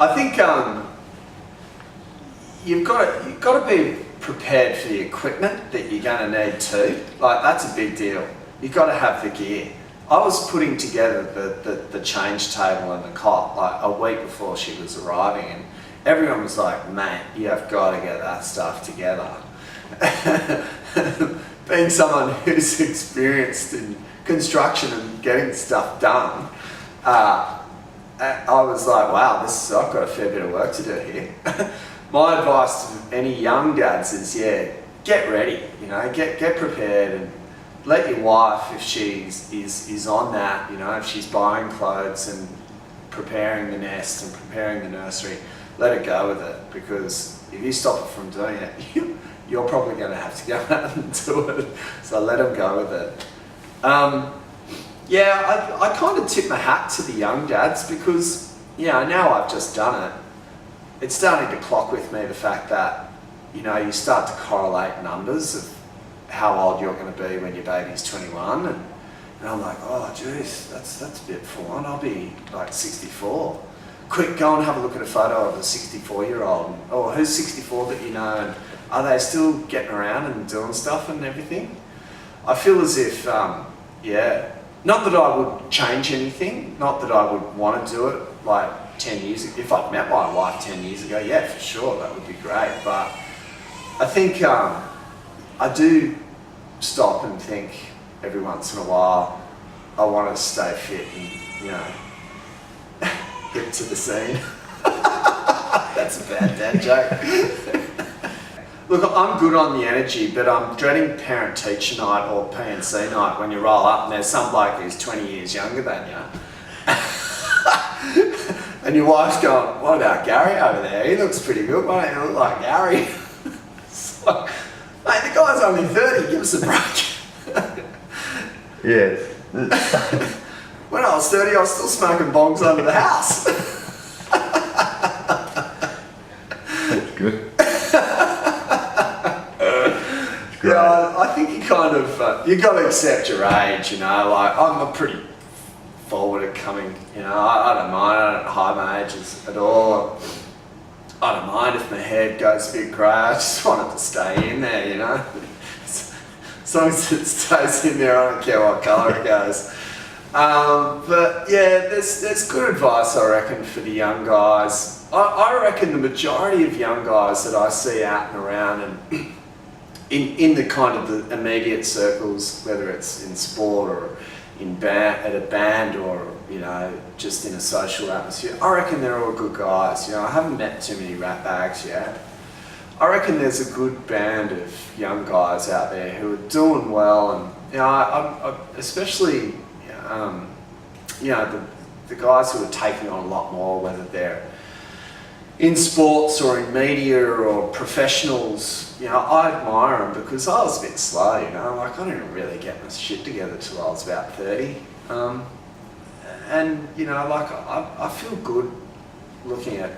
I think you've got to be prepared for the equipment that you're going to need too. Like, that's a big deal. You've got to have the gear. I was putting together the change table and the cot like a week before she was arriving, and everyone was like, mate, you have got to get that stuff together. Being someone who's experienced in construction and getting stuff done, I was like, wow, I've got a fair bit of work to do here. My advice to any young dads is, get ready, get prepared, and let your wife, if is on that, if she's buying clothes and preparing the nest and preparing the nursery, let her go with it, because if you stop her from doing it, you're probably going to have to go out and do it. So let them go with it. I kind of tip my hat to the young dads, because now I've just done it. It's starting to clock with me the fact that you start to correlate numbers of how old you're going to be when your baby's 21, and I'm like, oh geez, that's a bit full on. I'll be like 64. Quick, go and have a look at a photo of a 64-year-old. Or who's 64 that you know, and are they still getting around and doing stuff and everything? I feel as if, not that I would change anything, not that I would want to do it like 10 years ago. If I'd met my wife 10 years ago, yeah, for sure, that would be great. But I think I do stop and think every once in a while, I want to stay fit and, hip to the scene. That's a bad dad joke. Look, I'm good on the energy, but I'm dreading parent-teacher night or P&C night when you roll up and there's some bloke who's 20 years younger than you. And your wife's going, what about Gary over there? He looks pretty good. Why don't you look like Gary? It's like, mate, the guy's only 30, give us a break. Yeah. When I was 30, I was still smoking bongs under the house. That's good. I think you kind of, you've got to accept your age, like I'm a pretty forward at coming, I don't mind, I don't hide my ages at all. I don't mind if my hair goes a bit grey, I just want it to stay in there, As long as it stays in there, I don't care what colour it goes. But yeah, there's good advice, I reckon, for the young guys. I reckon the majority of young guys that I see out and around and in the kind of the immediate circles, whether it's in sport or at a band or just in a social atmosphere, I reckon they're all good guys. I haven't met too many rat bags yet. I reckon there's a good band of young guys out there who are doing well, and I especially the guys who are taking on a lot more, whether they're in sports or in media or professionals. I admire them, because I was a bit slow, like I didn't really get my shit together till I was about 30. And like I feel good looking at